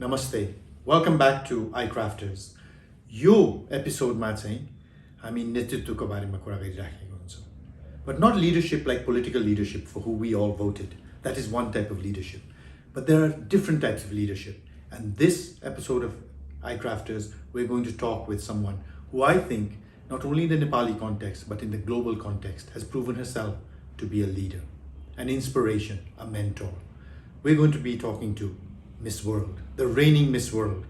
Namaste. Welcome back to iCrafters. यो एपिसोडमा चाहिँ हामी नेतृत्वको बारेमा कुरा गरिराखेको हुन्छौँ. But not leadership like political leadership for who we all voted. That is one type of leadership. But there are different types of leadership. And this episode of iCrafters, we're going to talk with someone who I think, not only in the Nepali context, but in the global context, has proven herself to be a leader, an inspiration, a mentor. We're going to be talking to Miss World, the reigning Miss World.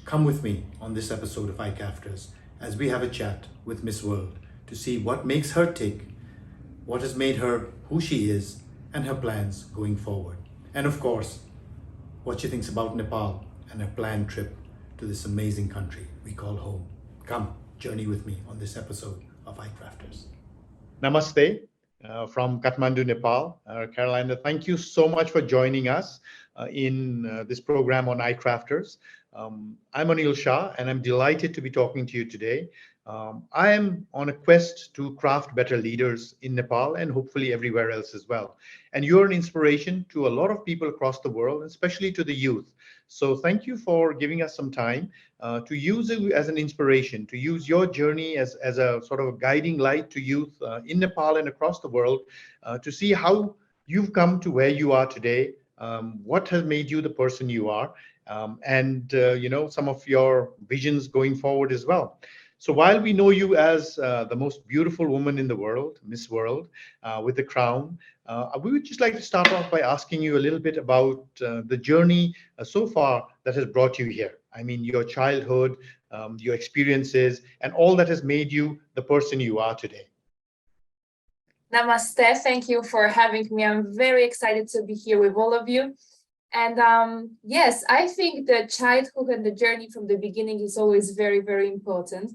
Come with me on this episode of iCrafters as we have a chat with Miss World to see what makes her tick, what has made her who she is, and her plans going forward. And of course, what she thinks about Nepal and her planned trip to this amazing country we call home. Come, journey with me on this episode of iCrafters. Namaste from Kathmandu, Nepal. Karolina, thank you so much for joining us in this program on iCrafters. I'm Anil Shah, and I'm delighted to be talking to you today. I am on a quest to craft better leaders in Nepal and hopefully everywhere else as well. And you're an inspiration to a lot of people across the world, especially to the youth. So thank you for giving us some time to use it as an inspiration, to use your journey as a sort of a guiding light to youth in Nepal and across the world to see how you've come to where you are today, what has made you the person you are, and some of your visions going forward as well. So while we know you as the most beautiful woman in the world, Miss World, with the crown, we would just like to start off by asking you a little bit about the journey so far that has brought you here. I mean, your childhood, your experiences, and all that has made you the person you are today. Namaste. Thank you for having me. I'm very excited to be here with all of you. And yes, I think the childhood and the journey from the beginning is always very, very important.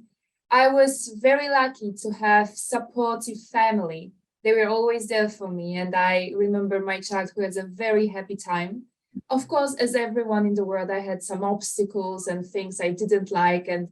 I was very lucky to have supportive family. They were always there for me, and I remember my childhood as a very happy time. Of course, as everyone in the world, I had some obstacles and things I didn't like, and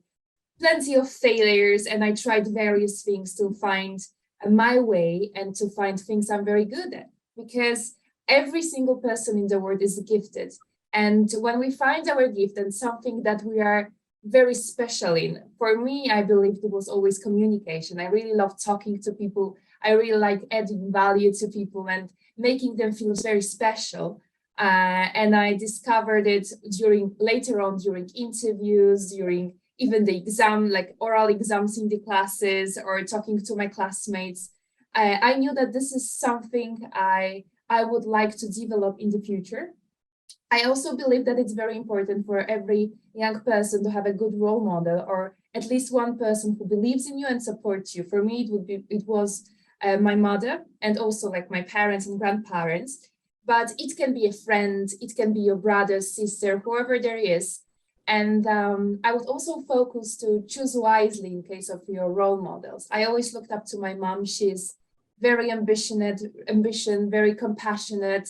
plenty of failures, and I tried various things to find my way and to find things I'm very good at, because every single person in the world is gifted. And when we find our gift and something that we are very special in, for me, I believe it was always communication. I really love talking to people. I really like adding value to people and making them feel very special. And I discovered it later on during interviews, during even the exam, like oral exams in the classes, or talking to my classmates. I knew that this is something I would like to develop in the future. I also believe that it's very important for every young person to have a good role model, or at least one person who believes in you and supports you. For me, it was my mother, and also like my parents and grandparents. But it can be a friend, it can be your brother, sister, whoever there is. And I would also focus to choose wisely in case of your role models. I always looked up to my mom. She's very very compassionate,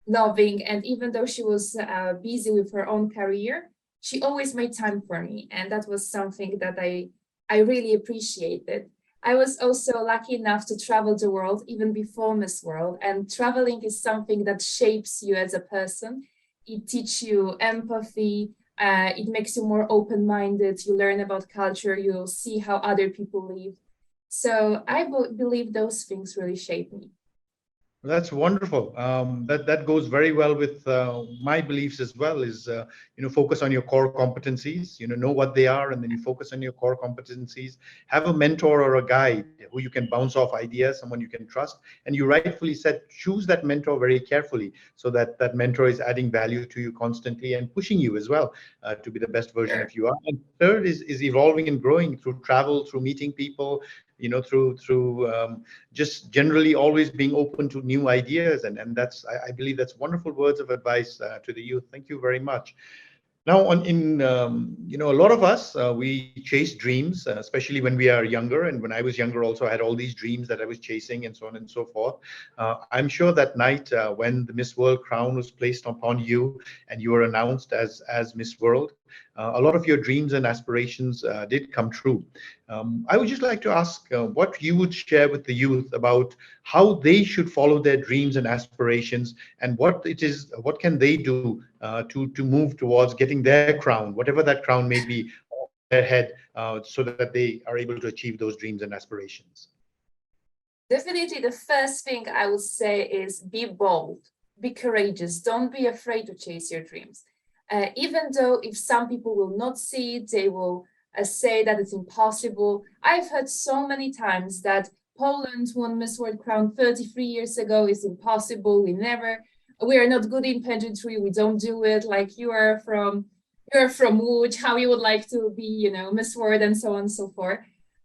loving, and even though she was busy with her own career, she always made time for me, and that was something that I really appreciated. I was also lucky enough to travel the world even before Miss World, and traveling is something that shapes you as a person. It teaches you empathy, it makes you more open-minded, you learn about culture, you see how other people live. So I believe those things really shape me. That's wonderful. That goes very well with my beliefs as well. Is focus on your core competencies. Know what they are, and then you focus on your core competencies. Have a mentor or a guide who you can bounce off ideas, someone you can trust. And you rightfully said, choose that mentor very carefully, so that that mentor is adding value to you constantly and pushing you as well to be the best version of you are. And third is evolving and growing through travel, through meeting people. Through just generally always being open to new ideas, and that's I believe that's wonderful words of advice to the youth. Thank you very much. Now, a lot of us, we chase dreams, especially when we are younger. And when I was younger, also I had all these dreams that I was chasing, and so on and so forth. I'm sure that night when the Miss World crown was placed upon you and you were announced as Miss World, a lot of your dreams and aspirations did come true. I would just like to ask what you would share with the youth about how they should follow their dreams and aspirations, and what can they do to move towards getting their crown, whatever that crown may be, on their head, so that they are able to achieve those dreams and aspirations. Definitely, the first thing I would say is be bold, be courageous, don't be afraid to chase your dreams. Even though if some people will not see it, they will say that it's impossible. I've heard so many times that Poland won Miss World crown 33 years ago is impossible. We are not good in pageantry. We don't do it. Like you're from Łódź, how you would like to be, Miss World and so on and so forth.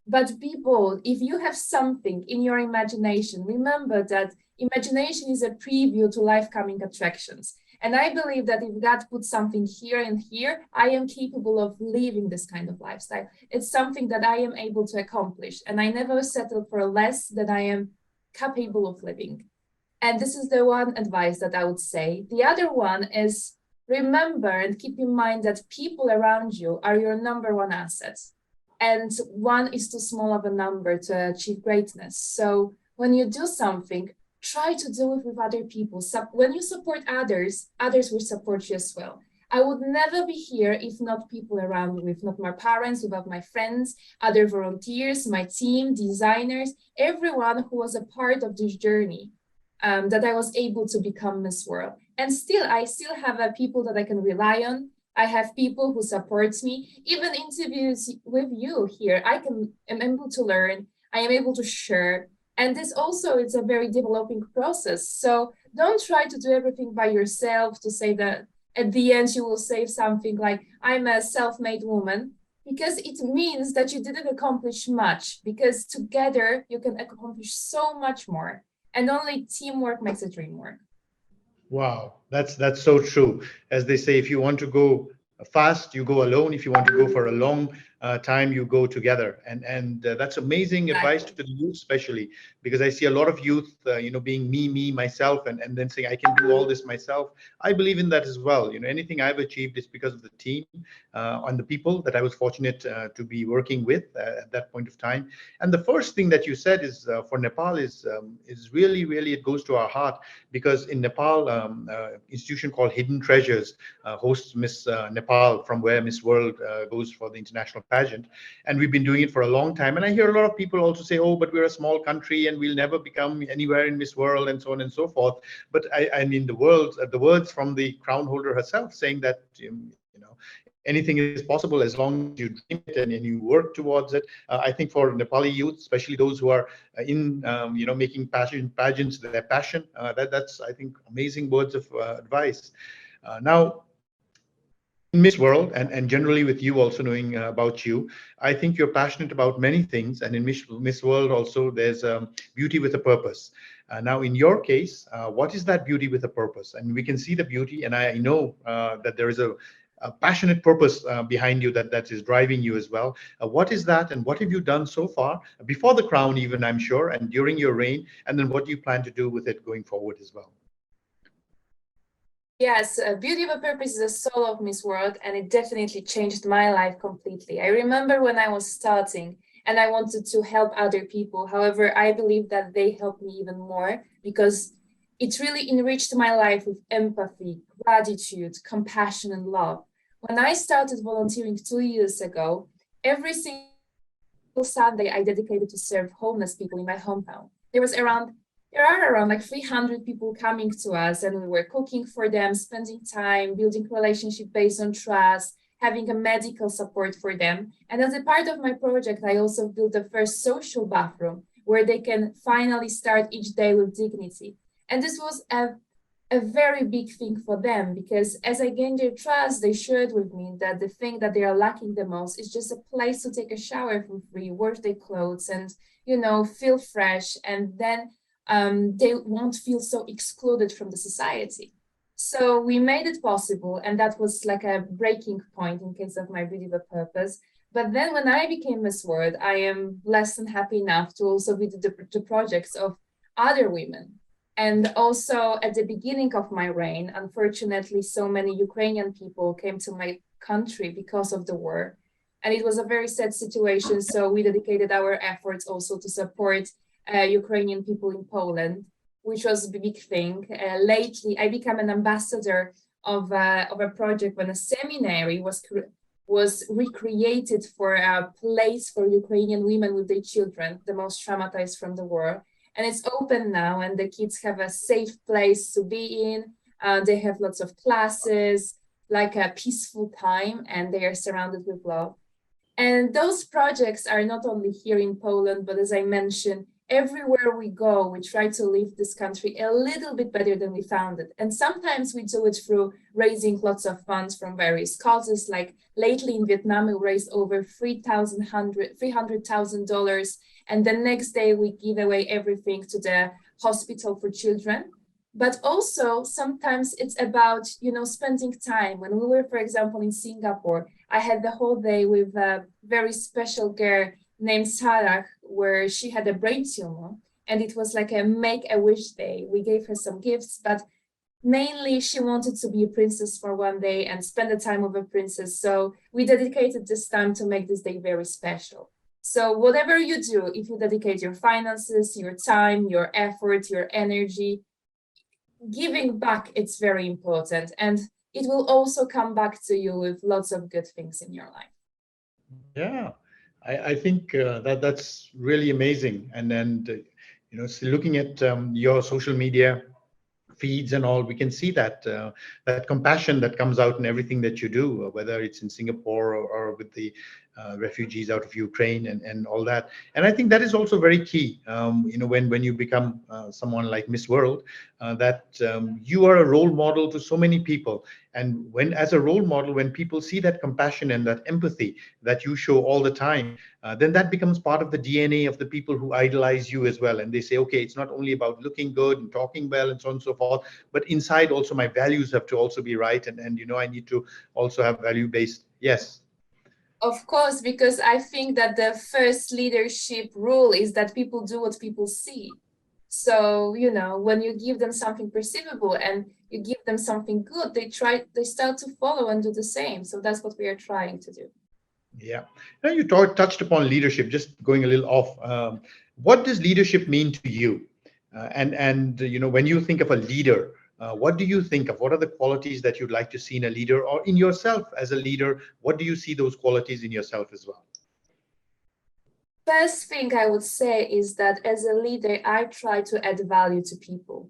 But be bold. If you have something in your imagination, remember that imagination is a preview to life coming attractions. And I believe that if God puts something here and here, I am capable of living this kind of lifestyle. It's something that I am able to accomplish. And I never settle for less than I am capable of living. And this is the one advice that I would say. The other one is remember and keep in mind that people around you are your number one asset. And one is too small of a number to achieve greatness. So when you do something, try to do it with other people. When you support others, others will support you as well. I would never be here if not people around me, if not my parents, without my friends, other volunteers, my team, designers, everyone who was a part of this journey, that I was able to become Miss World. And I still have people that I can rely on. I have people who support me. Even interviews with you here, am able to learn. I am able to share. And this also is a very developing process. So don't try to do everything by yourself to say that at the end you will say something like, I'm a self-made woman, because it means that you didn't accomplish much, because together you can accomplish so much more. And only teamwork makes a dream work. Wow, that's so true. As they say, if you want to go fast, you go alone. If you want to go for a long time, you go together. And that's amazing advice to Exactly. the youth, especially because I see a lot of youth, being me, myself, and then saying I can do all this myself. I believe in that as well. Anything I've achieved is because of the team and the people that I was fortunate to be working with at that point of time. And the first thing that you said is for Nepal is really, really, it goes to our heart, because in Nepal, institution called Hidden Treasures hosts Miss Nepal, from where Miss World goes for the international pageant. And we've been doing it for a long time. And I hear a lot of people also say, oh, but we're a small country and we'll never become anywhere in Miss World, and so on and so forth. But I mean, the words from the crown holder herself saying that, anything is possible as long as you dream it and you work towards it. I think for Nepali youth, especially those who are making pageants their passion, that's, I think, amazing words of advice. Now, in Miss World, and generally with you also knowing about you, I think you're passionate about many things. And in Miss World also, there's beauty with a purpose. Now, in your case, what is that beauty with a purpose? And we can see the beauty, and I know that there is a passionate purpose behind you that is driving you as well. What is that, and what have you done so far before the crown, even, I'm sure, and during your reign, and then what do you plan to do with it going forward as well? Yes, Beauty of a Purpose is a soul of Miss World, and it definitely changed my life completely. I remember when I was starting and I wanted to help other people. However, I believe that they helped me even more, because it really enriched my life with empathy, gratitude, compassion, and love. When I started volunteering 2 years ago, every single Sunday I dedicated to serve homeless people in my hometown. There are around like 300 people coming to us, and we were cooking for them, spending time, building relationship based on trust, having a medical support for them. And as a part of my project, I also built the first social bathroom where they can finally start each day with dignity. And this was a very big thing for them, because as I gained their trust, they shared with me that the thing that they are lacking the most is just a place to take a shower for free, wash their clothes, and feel fresh, and then they won't feel so excluded from the society. So we made it possible, and that was like a breaking point in case of my Beauty of a Purpose. But then when I became Miss World, I am blessed and happy enough to also be the projects of other women. And also at the beginning of my reign, unfortunately, so many Ukrainian people came to my country because of the war. And it was a very sad situation. So we dedicated our efforts also to support Ukrainian people in Poland, which was a big thing. Lately, I became an ambassador of a project when a seminary was recreated for a place for Ukrainian women with their children, the most traumatized from the war. And it's open now, and the kids have a safe place to be in. They have lots of classes, like a peaceful time, and they are surrounded with love. And those projects are not only here in Poland, but as I mentioned, everywhere we go, we try to leave this country a little bit better than we found it. And sometimes we do it through raising lots of funds from various causes. Like lately in Vietnam, we raised over $300,000. And the next day we give away everything to the hospital for children. But also sometimes it's about, spending time. When we were, for example, in Singapore, I had the whole day with a very special girl named Sarah, where she had a brain tumor, and it was like a make-a-wish day. We gave her some gifts, but mainly she wanted to be a princess for one day and spend the time with a princess. So we dedicated this time to make this day very special. So whatever you do, if you dedicate your finances, your time, your effort, your energy, giving back, it's very important. And it will also come back to you with lots of good things in your life. Yeah, I think that's really amazing. So looking at your social media feeds and all, we can see that that compassion that comes out in everything that you do, whether it's in Singapore or with the refugees out of Ukraine and all that. And I think that is also very key. When you become someone like Miss World, that you are a role model to so many people. And when, as a role model, when people see that compassion and that empathy that you show all the time, then that becomes part of the DNA of the people who idolize you as well. And they say, okay, it's not only about looking good and talking well and so on and so forth, but inside also my values have to also be right. And I need to also have value-based. Yes. Of course, because I think that the first leadership rule is that people do what people see. So, when you give them something perceivable and you give them something good, they start to follow and do the same. So that's what we are trying to do. Yeah. Now you touched upon leadership, just going a little off. What does leadership mean to you? When you think of a leader, what do you think of? What are the qualities that you'd like to see in a leader or in yourself as a leader? What do you see those qualities in yourself as well? First thing I would say is that as a leader, I try to add value to people.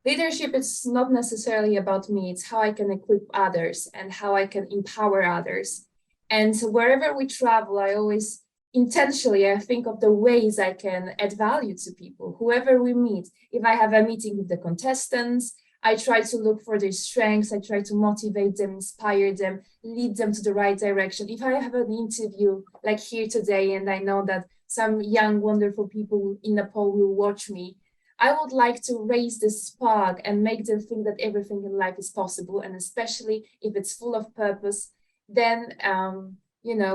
Leadership is not necessarily about me, it's how I can equip others and how I can empower others. And wherever we travel, I always intentionally, I think of the ways I can add value to people, whoever we meet. If I have a meeting with the contestants, I try to look for their strengths. I try to motivate them, inspire them, lead them to the right direction. If I have an interview like here today, and I know that some young, wonderful people in Nepal will watch me, I would like to raise the spark and make them think that everything in life is possible. And especially if it's full of purpose, then,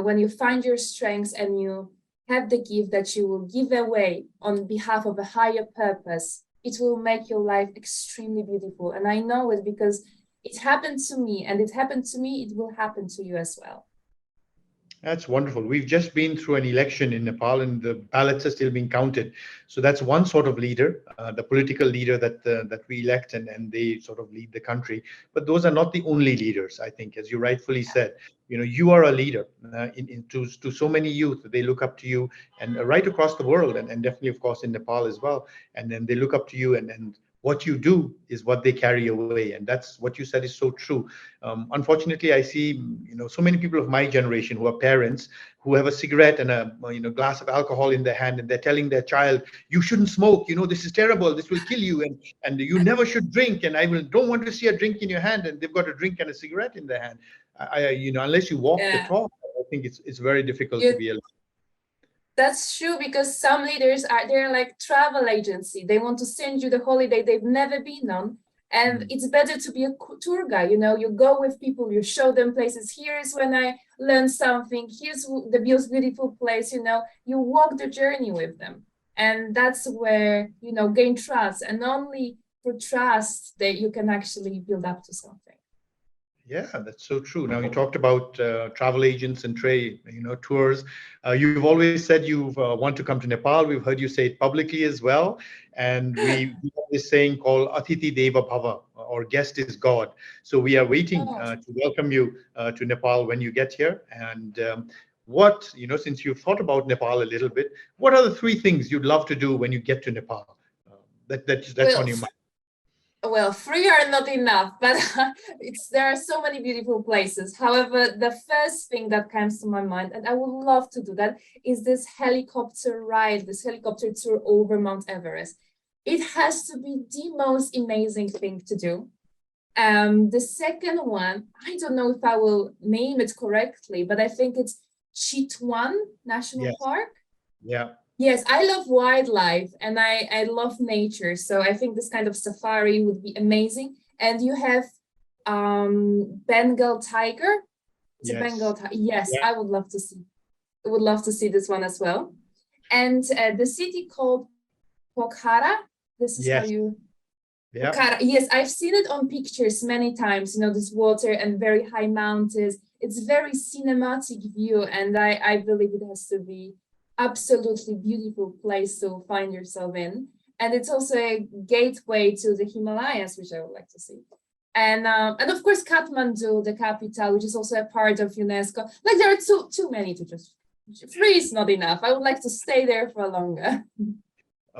when you find your strengths and you have the gift that you will give away on behalf of a higher purpose, it will make your life extremely beautiful. And I know it because it happened to me, and it happened to me, it will happen to you as well. That's wonderful. We've just been through an election in Nepal, and the ballots are still being counted. So that's one sort of leader, the political leader that we elect, and they sort of lead the country. But those are not the only leaders, I think, as you rightfully said. You are a leader to so many youth. They look up to you, and right across the world, and definitely, of course, in Nepal as well. And then they look up to you, and what you do is what they carry away, and that's what you said is so true. Unfortunately, I see so many people of my generation who are parents who have a cigarette and a glass of alcohol in their hand, and they're telling their child, you shouldn't smoke, this is terrible, this will kill you, and you never should drink, and don't want to see a drink in your hand, and they've got a drink and a cigarette in their hand. Unless you walk the talk, I think it's very difficult to be a leader. That's true, because some leaders they're like travel agency. They want to send you the holiday they've never been on. And it's better to be a tour guide. You go with people, you show them places. Here's when I learned something. Here's the most beautiful place. You walk the journey with them. And that's where, gain trust. And only through trust that you can actually build up to something. Yeah, that's so true. Now you talked about travel agents and trade, tours. You've always said you want to come to Nepal. We've heard you say it publicly as well. And we have this saying called Atiti Deva Bhava, or guest is God. So we are waiting Oh, to welcome you to Nepal when you get here. And what, since you've thought about Nepal a little bit, what are the three things you'd love to do when you get to Nepal? That's well, on your mind. well, three are not enough, but there are so many beautiful places. However, the first thing that comes to my mind, and I would love to do that, is this helicopter ride, this helicopter tour over Mount Everest. It has to be the most amazing thing to do. The second one, I don't know if I will name it correctly, but I think it's Chitwan National Yes. Park. Yeah. Yes, I love wildlife and I love nature. So I think this kind of safari would be amazing. And you have Bengal tiger. It's a Yes. Bengal tiger. Yes, Yeah. I would love to see. I would love to see this one as well. And the city called Pokhara. This is how Yes. you Yeah. Pokhara. Yes, I've seen it on pictures many times. You know, this water and very high mountains. It's very cinematic view, and I believe it has to be absolutely beautiful place to find yourself in. And it's also a gateway to the Himalayas, which I would like to see. And of course Kathmandu, the capital, which is also a part of UNESCO. Like there are too many to just three is not enough. I would like to stay there for longer.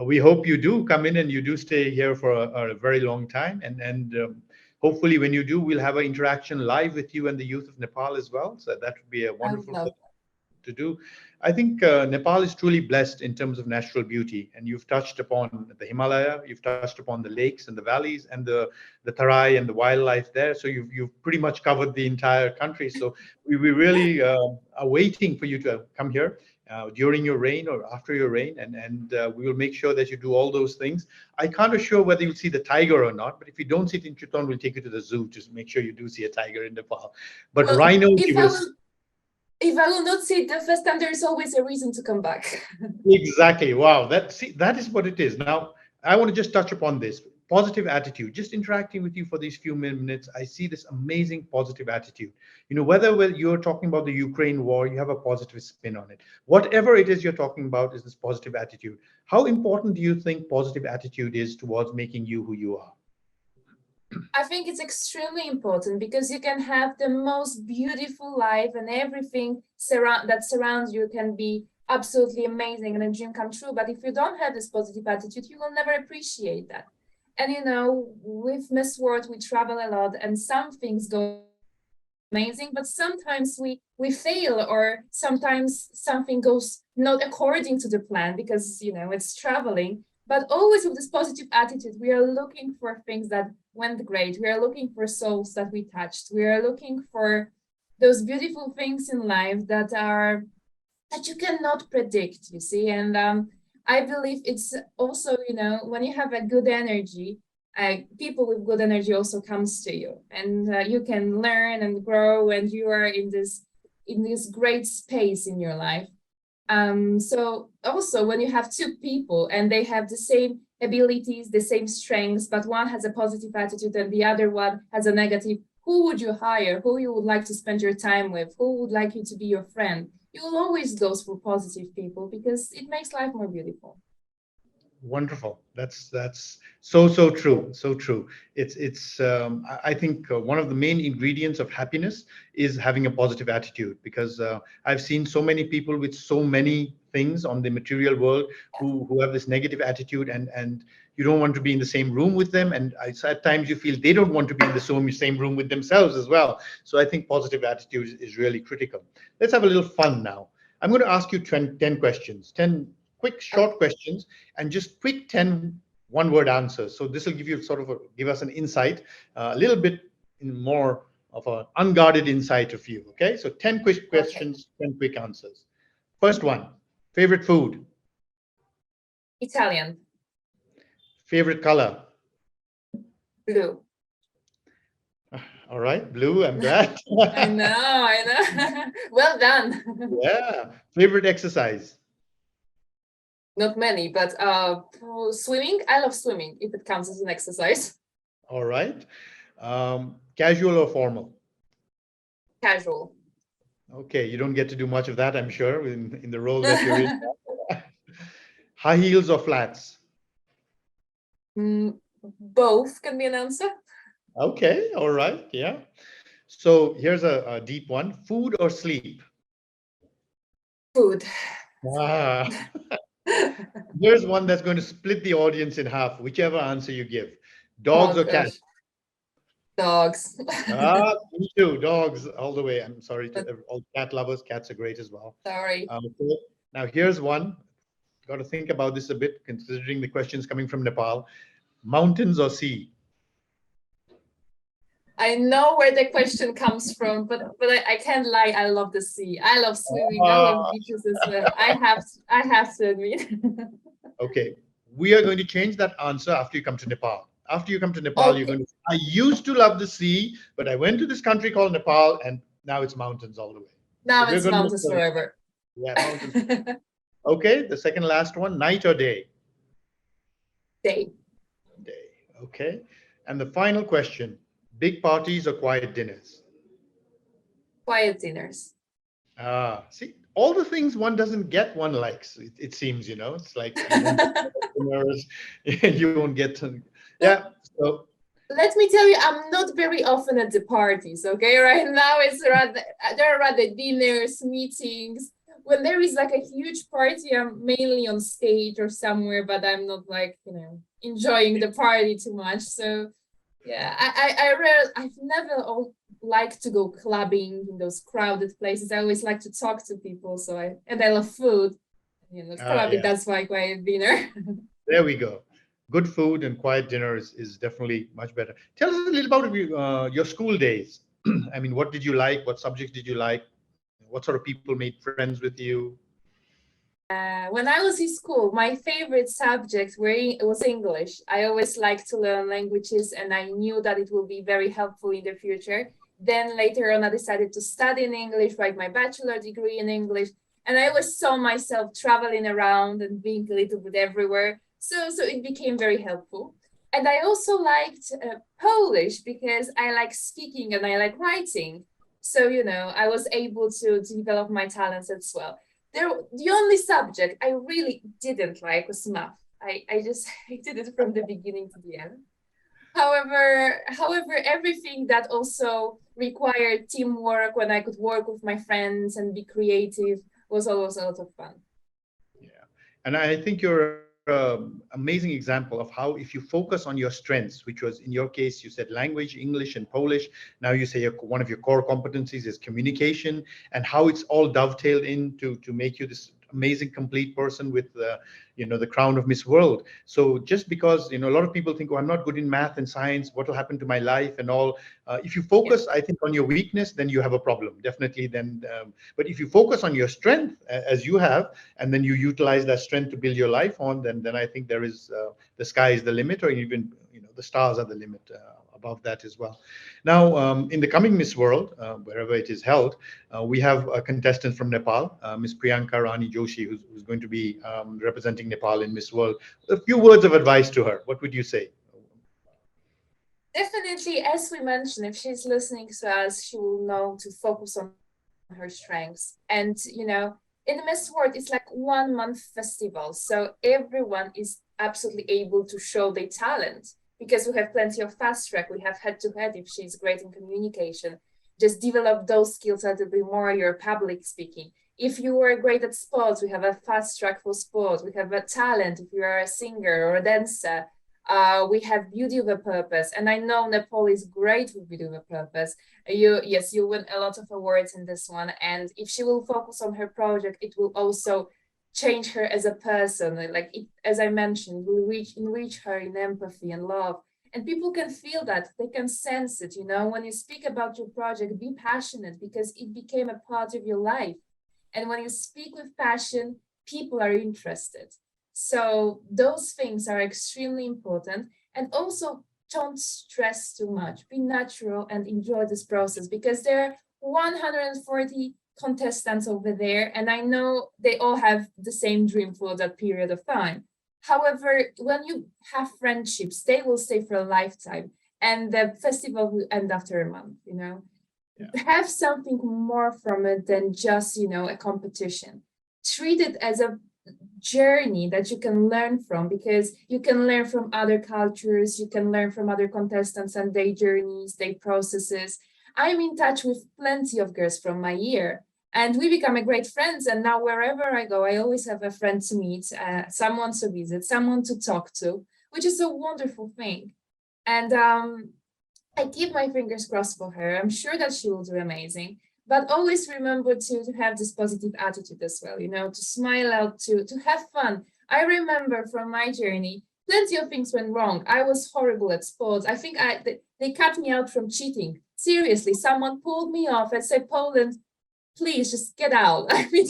We hope you do come in and you do stay here for a very long time. And hopefully, when you do, we'll have an interaction live with you and the youth of Nepal as well. So that would be a I would wonderful love thing to do. I think Nepal is truly blessed in terms of natural beauty, and you've touched upon the Himalaya, you've touched upon the lakes and the valleys and the Tarai and the wildlife there. So you've pretty much covered the entire country. So we really are waiting for you to come here. During your reign or after your reign, and we will make sure that you do all those things. I can't assure whether you'll see the tiger or not, but if you don't see it in Chiton, we'll take you to the zoo to make sure you do see a tiger in Nepal. But well rhinos, if you I will. will if I will not see it the first time, there is always a reason to come back. Exactly. Wow. That is what it is. Now, I want to just touch upon this positive attitude. Just interacting with you for these few minutes, I see this amazing positive attitude. Whether you're talking about the Ukraine war, you have a positive spin on it. Whatever it is you're talking about is this positive attitude. How important do you think positive attitude is towards making you who you are? I think it's extremely important because you can have the most beautiful life and everything that surrounds you can be absolutely amazing and a dream come true. But if you don't have this positive attitude, you will never appreciate that. And with Miss World, we travel a lot and some things go amazing, but sometimes we fail or sometimes something goes not according to the plan because it's traveling. But always with this positive attitude, we are looking for things that went great. We are looking for souls that we touched. We are looking for those beautiful things in life that you cannot predict, you see. And I believe it's also, when you have a good energy, people with good energy also comes to you, and you can learn and grow, and you are in this great space in your life. So also when you have two people and they have the same abilities, the same strengths, but one has a positive attitude and the other one has a negative, who would you hire? Who you would like to spend your time with? Who would like you to be your friend? You will always go for positive people because it makes life more beautiful. Wonderful. That's so true. So true. I think one of the main ingredients of happiness is having a positive attitude, because I've seen so many people with so many things on the material world who have this negative attitude, and you don't want to be in the same room with them, and at times you feel they don't want to be in the same room with themselves as well. So I think positive attitude is really critical. Let's have a little fun now. I'm going to ask you 10 questions, 10 quick short questions, and just quick 10 one-word answers. So this will give you give us an insight, a little bit in more of an unguarded insight of you. Okay, so 10 quick Okay. questions, 10 quick answers. First one: favorite food, Italian. favorite color. Blue. All right, blue. I'm glad. I know, I know. Well done. Yeah. Favorite exercise. Not many, but swimming. I love swimming if it counts as an exercise. All right. Casual or formal. Casual. Okay, you don't get to do much of that, I'm sure, in the role that you're in. High heels or flats? Mm, both can be an answer. Okay, all right, yeah. So here's a deep one. Food or sleep? Food. Ah, here's one that's going to split the audience in half, whichever answer you give. Oh Dogs or cats? gosh, dogs. Me too. Dogs all the way. I'm sorry to But all cat lovers. Cats are great as well. sorry. So now here's one. Got to think about this a bit, considering the questions coming from Nepal. Mountains or sea? I know where the question comes from, but I can't lie. I love the sea. I love swimming. I love Ah, beaches as well. I have to admit. okay. We are going to change that answer after you come to Nepal. After you come to Nepal, you're Okay, going to. I used to love the sea, but I went to this country called Nepal, and now it's mountains all the way. So now we're it's going to mountains forever. yeah, mountains. Okay, the second last one, night or day? Day. Day. Okay. And the final question, big parties or quiet dinners? Quiet dinners. Ah, see, all the things one doesn't get, one likes. It seems, it's like you won't get dinners, you won't get to, But yeah. So, let me tell you, I'm not very often at the parties. Okay, right now it's rather there are rather dinners, meetings. When there is like a huge party, I'm mainly on stage or somewhere, but I'm not like enjoying the party too much. So yeah, I've never liked to go clubbing in those crowded places. I always like to talk to people. And I love food. Probably yeah, that's why quiet dinner. there we go. Good food and quiet dinner is definitely much better. Tell us a little about your school days. I mean, what did you like? What subjects did you like? What sort of people made friends with you? When I was in school, my favorite subject was English. I always liked to learn languages, and I knew that it would be very helpful in the future. Then later on, I decided to study in English, write my bachelor degree in English, and I always saw myself traveling around and being a little bit everywhere. So it became very helpful. And I also liked Polish because I like speaking and I like writing. So, I was able to develop my talents as well. The only subject I really didn't like was math. I just hated it from the beginning to the end. However, everything that also required teamwork when I could work with my friends and be creative was always a lot of fun. Yeah. And I think you're an amazing example of how, if you focus on your strengths, which was in your case, you said language, English, and Polish. Now you say one of your core competencies is communication, and how it's all dovetailed into to make you this amazing, complete person with the crown of Miss World. So just because a lot of people think, oh, I'm not good in math and science, what will happen to my life and all. If you Yeah. focus, I think, on your weakness, then you have a problem, definitely. Then, but if you focus on your strength, as you have, and then you utilize that strength to build your life on, then I think there is the sky is the limit, or even the stars are the limit above that as well. Now, in the coming Miss World, wherever it is held, we have a contestant from Nepal, Miss Priyanka Rani Joshi, who's going to be representing Nepal in Miss World. A few words of advice to her. What would you say? Definitely, as we mentioned, if she's listening to us, she will know to focus on her strengths. And, in the Miss World, it's like 1 month festival. So everyone is absolutely able to show their talent because we have plenty of fast track. We have head to head if she's great in communication. Just develop those skills a little bit more, your public speaking. If you are great at sports, we have a fast track for sports. We have a talent if you are a singer or a dancer. We have beauty of a purpose, and I know Nepal is great with beauty of a purpose. Yes, you win a lot of awards in this one, and if she will focus on her project, it will also change her as a person. Like as I mentioned, will enrich her in empathy and love, and people can feel that, they can sense it. When you speak about your project, be passionate because it became a part of your life, and when you speak with passion, people are interested. So those things are extremely important. And also, don't stress too much. Be natural and enjoy this process because there are 140 contestants over there, and I know they all have the same dream for that period of time. However, when you have friendships, they will stay for a lifetime, and the festival will end after a month. have something more from it than just, a competition. Treat it as a journey that you can learn from, because you can learn from other cultures, you can learn from other contestants and their journeys, their processes. I'm in touch with plenty of girls from my year, and we become a great friends. And now wherever I go, I always have a friend to meet, someone to visit, someone to talk to, which is a wonderful thing. And I keep my fingers crossed for her. I'm sure that she will do amazing. But always remember to have this positive attitude as well, to smile out, to have fun. I remember from my journey, plenty of things went wrong. I was horrible at sports. I think they cut me out from cheating. Seriously, someone pulled me off and said, Poland, please just get out. I mean,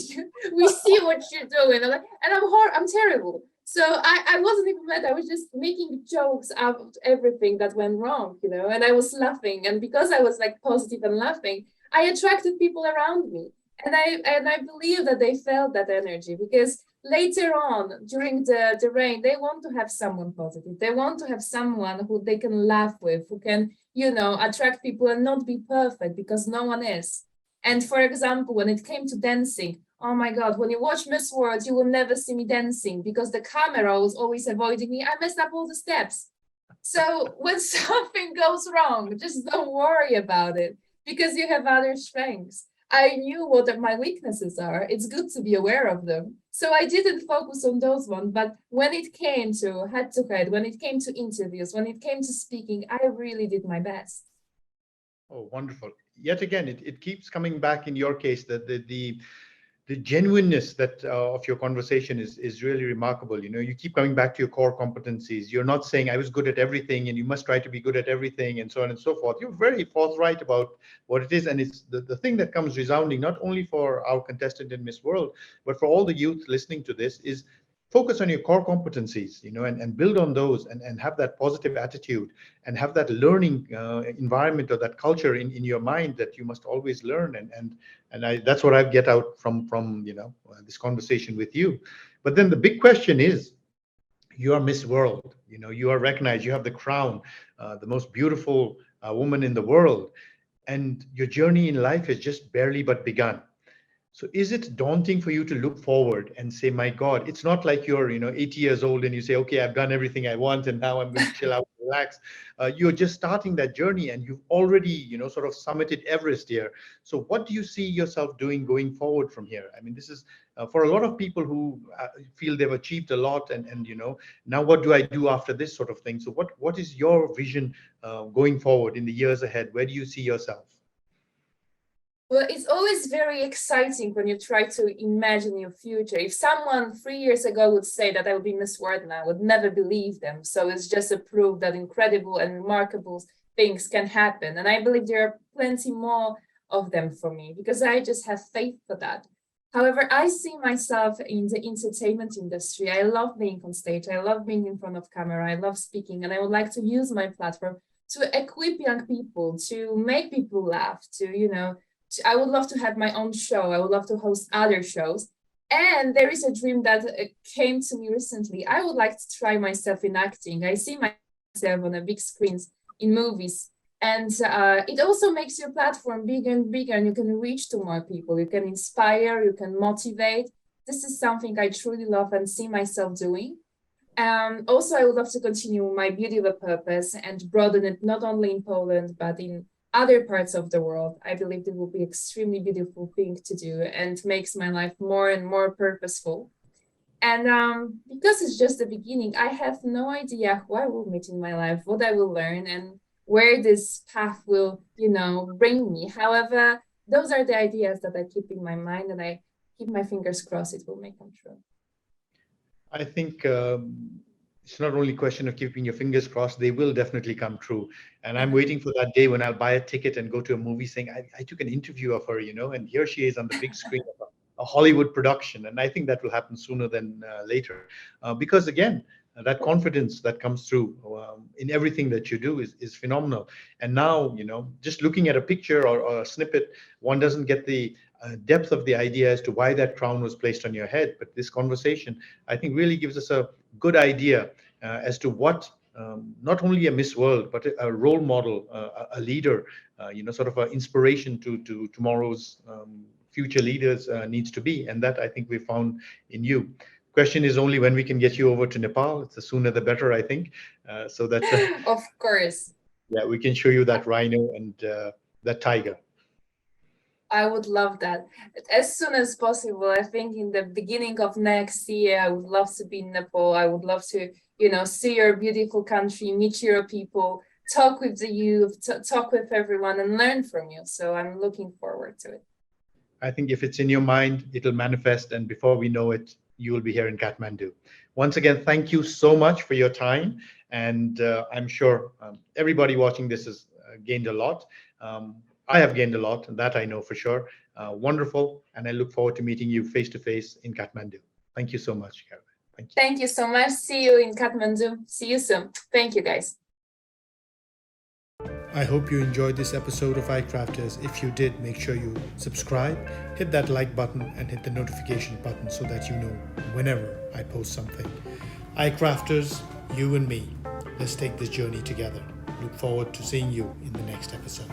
we see what you're doing. I'm terrible. So I wasn't even mad. I was just making jokes out of everything that went wrong, and I was laughing. And because I was like positive and laughing, I attracted people around me. And I believe that they felt that energy, because later on during the rain, they want to have someone positive. They want to have someone who they can laugh with, who can, attract people and not be perfect, because no one is. And for example, when it came to dancing, oh my God, when you watch Miss World, you will never see me dancing because the camera was always avoiding me. I messed up all the steps. So when something goes wrong, just don't worry about it, because you have other strengths. I knew what my weaknesses are. It's good to be aware of them. So I didn't focus on those ones. But when it came to head to head, when it came to interviews, when it came to speaking, I really did my best. Oh, wonderful. Yet again, it keeps coming back in your case that the genuineness that of your conversation is really remarkable. You keep coming back to your core competencies. You're not saying I was good at everything and you must try to be good at everything and so on and so forth. You're very forthright about what it is. And it's the thing that comes resounding, not only for our contestant in Miss World, but for all the youth listening to this, is focus on your core competencies, and build on those, and have that positive attitude, and have that learning environment, or that culture in your mind, that you must always learn. That's what I get out from this conversation with you. But then the big question is, you are Miss World. You are recognized. You have the crown, the most beautiful woman in the world, and your journey in life has just barely but begun. So is it daunting for you to look forward and say, my God, it's not like you're, 80 years old and you say, okay, I've done everything I want and now I'm going to chill out, relax. You're just starting that journey and you've already, sort of summited Everest here. So what do you see yourself doing going forward from here? I mean, this is for a lot of people who feel they've achieved a lot, and now what do I do after this sort of thing? So what is your vision going forward in the years ahead? Where do you see yourself? Well, it's always very exciting when you try to imagine your future. If someone 3 years ago would say that I would be Miss World now, I would never believe them. So it's just a proof that incredible and remarkable things can happen. And I believe there are plenty more of them for me, because I just have faith for that. However, I see myself in the entertainment industry. I love being on stage. I love being in front of camera. I love speaking. And I would like to use my platform to equip young people, to make people laugh, I would love to have my own show. I would love to host other shows. And there is a dream that came to me recently. I would like to try myself in acting. I see myself on a big screens in movies. And it also makes your platform bigger and bigger, and you can reach to more people. You can inspire, you can motivate. This is something I truly love and see myself doing. Also, I would love to continue my beauty of a purpose and broaden it not only in Poland, but in other parts of the world. I believe it will be extremely beautiful thing to do and makes my life more and more purposeful. And because it's just the beginning, I have no idea who I will meet in my life, what I will learn, and where this path will, bring me. However, those are the ideas that I keep in my mind, and I keep my fingers crossed it will make them true. I think it's not only a question of keeping your fingers crossed, they will definitely come true. And I'm waiting for that day when I'll buy a ticket and go to a movie saying, I took an interview of her, and here she is on the big screen of a Hollywood production. And I think that will happen sooner than later. Because again, that confidence that comes through in everything that you do is phenomenal. And now, just looking at a picture or a snippet, one doesn't get the depth of the idea as to why that crown was placed on your head. But this conversation, I think, really gives us a good idea as to what not only a Miss World, but a role model, a leader, sort of an inspiration to tomorrow's future leaders needs to be. And that I think we found in you. Question is only when we can get you over to Nepal. It's the sooner the better, I think, so that Of course. yeah, we can show you that rhino and that tiger. I would love that. As soon as possible. I think in the beginning of next year, I would love to be in Nepal. I would love to, see your beautiful country, meet your people, talk with the youth, talk with everyone, and learn from you. So I'm looking forward to it. I think if it's in your mind, it'll manifest, and before we know it, you will be here in Kathmandu. Once again, thank you so much for your time, and I'm sure everybody watching this has gained a lot. I have gained a lot, and that I know for sure. Wonderful, and I look forward to meeting you face to face in Kathmandu. Thank you so much, Karolina. Thank you. Thank you so much. See you in Kathmandu. See you soon. Thank you, guys. I hope you enjoyed this episode of iCrafters. If you did, make sure you subscribe, hit that like button, and hit the notification button so that you know whenever I post something. iCrafters, you and me. Let's take this journey together. Look forward to seeing you in the next episode.